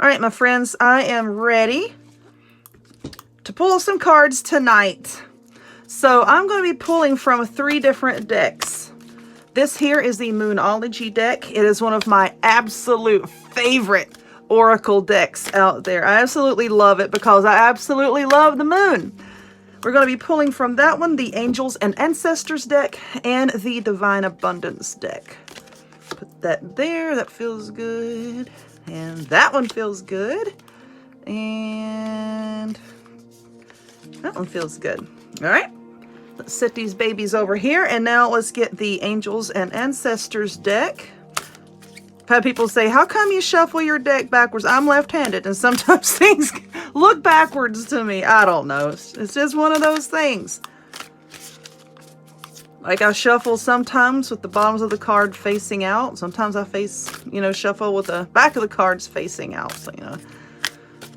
All right, my friends, I am ready to pull some cards tonight. So I'm going to be pulling from 3 different decks. This here is the Moonology Deck. It is one of my absolute favorite oracle decks out there. I absolutely love it because I absolutely love the moon. We're going to be pulling from that one, the Angels and Ancestors deck, and the Divine Abundance deck. Put that there. That feels good. And that one feels good. And that one feels good. All right. Let's set these babies over here. And now let's get the Angels and Ancestors deck. I've had people say, how come you shuffle your deck backwards? I'm left-handed, and sometimes things look backwards to me. I don't know. It's just one of those things. Like I shuffle sometimes with the bottoms of the card facing out. Sometimes I shuffle with the back of the cards facing out. So,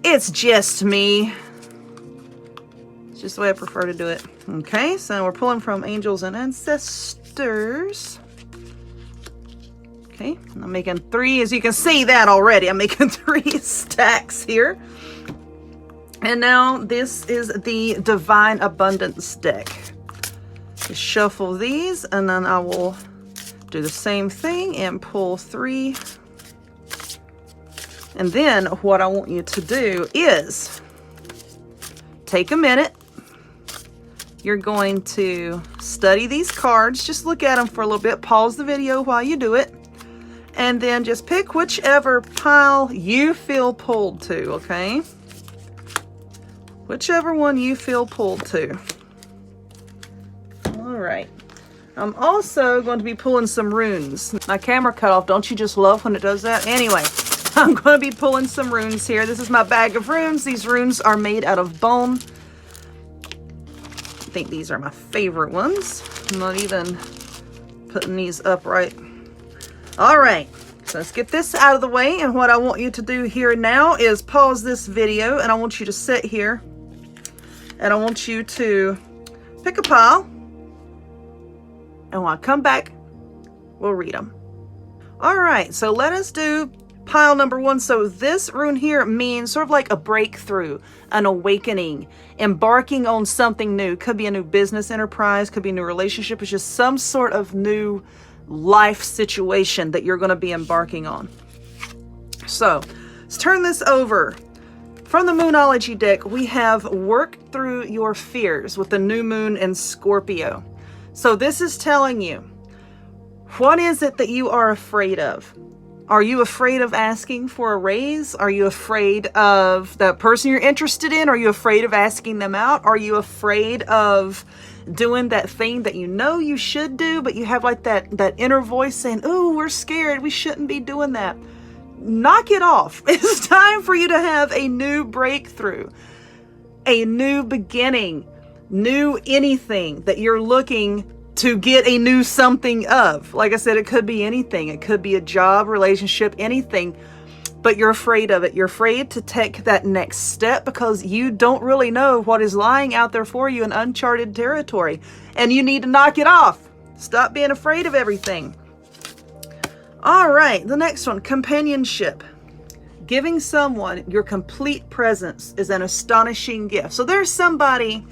it's just me. It's just the way I prefer to do it. Okay, so we're pulling from Angels and Ancestors. Okay, I'm making 3, as you can see that already. I'm making 3 stacks here. And now this is the Divine Abundance deck. Just shuffle these, and then I will do the same thing and pull 3. And then what I want you to do is take a minute. You're going to study these cards. Just look at them for a little bit. Pause the video while you do it. And then just pick whichever pile you feel pulled to, okay? Whichever one you feel pulled to. All right. I'm also going to be pulling some runes. My camera cut off. Don't you just love when it does that? Anyway, I'm going to be pulling some runes here. This is my bag of runes. These runes are made out of bone. I think these are my favorite ones. I'm not even putting these upright. All right, so let's get this out of the way. And what I want you to do here now is pause this video, and I want you to sit here, and I want you to pick a pile. And when I come back, we'll read them. All right, so let us do pile number 1. So this rune here means sort of like a breakthrough, an awakening, embarking on something new. Could be a new business enterprise, could be a new relationship. It's just some sort of new life situation that you're going to be embarking on. So let's turn this over. From the Moonology deck, we have worked through your fears with the new moon in Scorpio. So this is telling you, what is it that you are afraid of? Are you afraid of asking for a raise? Are you afraid of the person you're interested in? Are you afraid of asking them out? Are you afraid of doing that thing that you know you should do, but you have like that inner voice saying, "Ooh, we're scared. We shouldn't be doing that." Knock it off. It's time for you to have a new breakthrough, a new beginning, new anything that you're looking to get a new something of. Like I said, it could be anything. It could be a job, relationship, anything, but you're afraid of it. You're afraid to take that next step because you don't really know what is lying out there for you in uncharted territory, and you need to knock it off. Stop being afraid of everything. All right, the next one, Companionship. Giving someone your complete presence is an astonishing gift. So there's somebody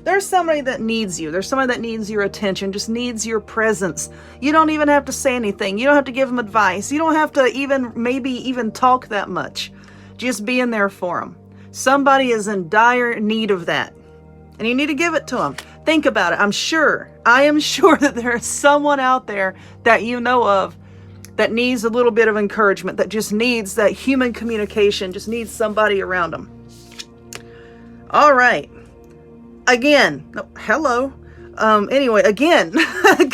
that needs you. There's somebody that needs your attention, just needs your presence. You don't even have to say anything. You don't have to give them advice. You don't have to maybe even talk that much. Just being there for them. Somebody is in dire need of that, and you need to give it to them. Think about it. I am sure that there is someone out there that you know of that needs a little bit of encouragement, that just needs that human communication, just needs somebody around them. All right. Again, anyway, again,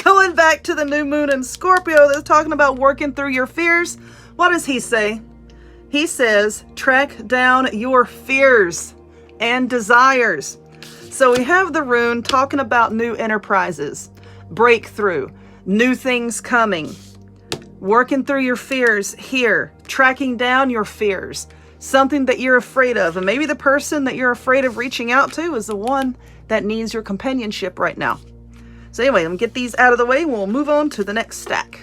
going back to the new moon in Scorpio that's talking about working through your fears. What does he say? He says, track down your fears and desires. So we have the rune talking about new enterprises, breakthrough, new things coming, working through your fears here, tracking down your fears. Something that you're afraid of, and maybe the person that you're afraid of reaching out to is the one that needs your companionship right now. So anyway, let me get these out of the way and we'll move on to the next stack.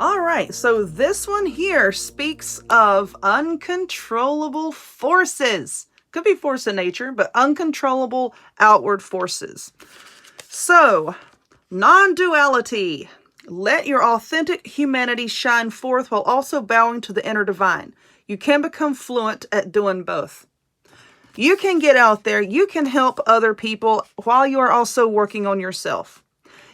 All right, so this one here speaks of uncontrollable forces. Could be force in nature, but uncontrollable outward forces. So, non-duality. Let your authentic humanity shine forth while also bowing to the inner divine. You can become fluent at doing both. You can get out there, you can help other people while you are also working on yourself.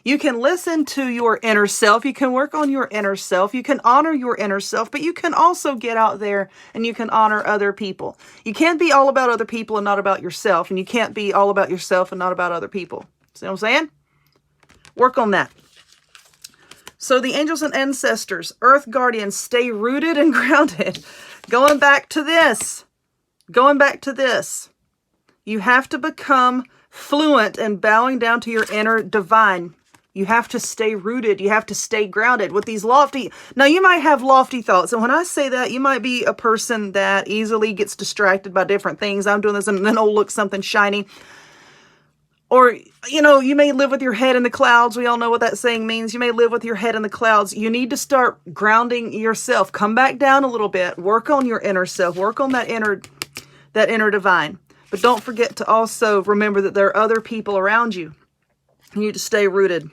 You can listen to your inner self, you can work on your inner self, you can honor your inner self, but you can also get out there and you can honor other people. You can't be all about other people and not about yourself, and you can't be all about yourself and not about other people. See what I'm saying? Work on that. So the angels and ancestors, earth guardians, stay rooted and grounded. Going back to this, you have to become fluent in bowing down to your inner divine. You have to stay rooted. You have to stay grounded with these lofty. Now, you might have lofty thoughts. And when I say that, you might be a person that easily gets distracted by different things. I'm doing this and then, oh, look, something shiny. Or, you know, you may live with your head in the clouds. We all know what that saying means. You may live with your head in the clouds. You need to start grounding yourself. Come back down a little bit. Work on your inner self. Work on that inner divine. But don't forget to also remember that there are other people around you. You need to stay rooted.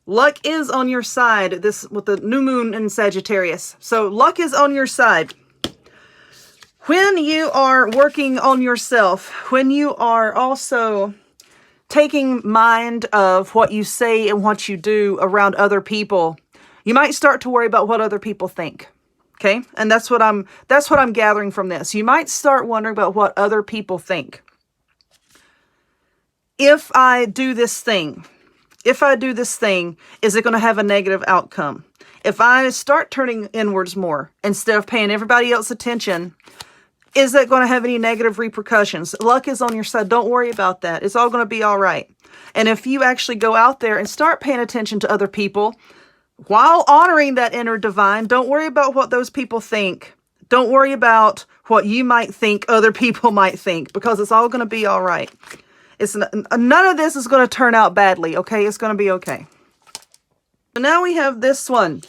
Luck is on your side, this with the new moon in Sagittarius. So luck is on your side. When you are working on yourself, when you are also taking mind of what you say and what you do around other people, you might start to worry about what other people think. Okay? And that's what I'm gathering from this. You might start wondering about what other people think. If I do this thing, is it going to have a negative outcome? If I start turning inwards more instead of paying everybody else attention, is that going to have any negative repercussions? Luck is on your side. Don't worry about that. It's all going to be all right. And if you actually go out there and start paying attention to other people while honoring that inner divine, don't worry about what those people think. Don't worry about what you might think other people might think, because it's all going to be all right. None of this is going to turn out badly, okay? It's going to be okay. So now we have this one.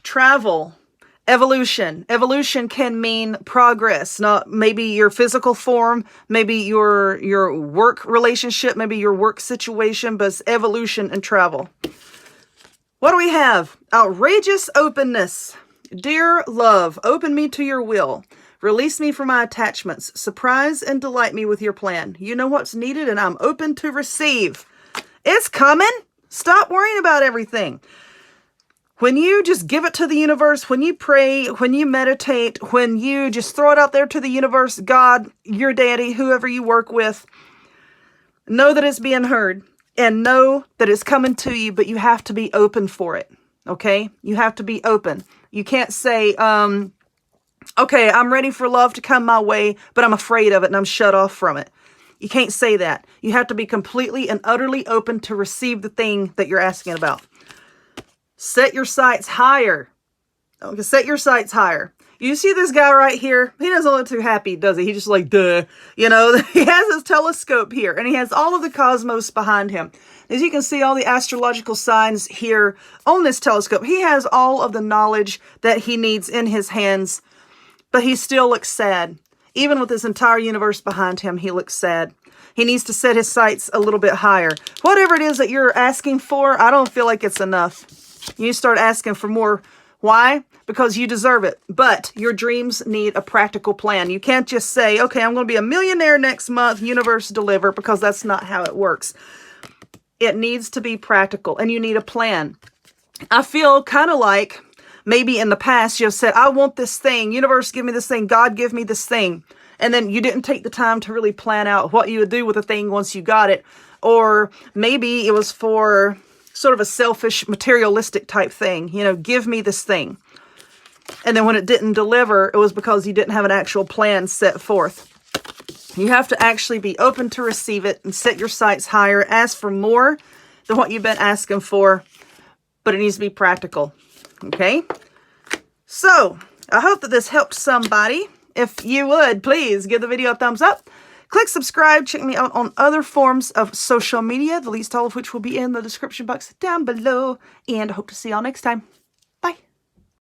Travel. Evolution. Evolution can mean progress. Not maybe your physical form, maybe your work relationship, maybe your work situation, but it's evolution and travel. What do we have? Outrageous openness. Dear love, open me to your will. Release me from my attachments. Surprise and delight me with your plan. You know what's needed and I'm open to receive. It's coming. Stop worrying about everything. When you just give it to the universe, when you pray, when you meditate, when you just throw it out there to the universe, God, your daddy, whoever you work with, know that it's being heard and know that it's coming to you, but you have to be open for it. Okay? You have to be open. You can't say, okay, I'm ready for love to come my way, but I'm afraid of it and I'm shut off from it. You can't say that. You have to be completely and utterly open to receive the thing that you're asking about. Set your sights higher. Okay, set your sights higher. You see this guy right here? He doesn't look too happy, does he? He's just like, duh. You know, he has his telescope here and he has all of the cosmos behind him. As you can see, all the astrological signs here on this telescope. He has all of the knowledge that he needs in his hands, but he still looks sad. Even with this entire universe behind him, he looks sad. He needs to set his sights a little bit higher. Whatever it is that you're asking for, I don't feel like it's enough. You start asking for more. Why? Because you deserve it. But your dreams need a practical plan. You can't just say, okay, I'm going to be a millionaire next month, universe deliver, because that's not how it works. It needs to be practical and you need a plan. I feel kind of like maybe in the past you've said, I want this thing, universe give me this thing, God give me this thing. And then you didn't take the time to really plan out what you would do with the thing once you got it. Or maybe it was for sort of a selfish, materialistic type thing. You know, give me this thing. And then when it didn't deliver, it was because you didn't have an actual plan set forth. You have to actually be open to receive it and set your sights higher. Ask for more than what you've been asking for, but it needs to be practical. Okay? So, I hope that this helped somebody. If you would, please give the video a thumbs up. Click subscribe. Check me out on other forms of social media, the least all of which will be in the description box down below. And I hope to see y'all next time.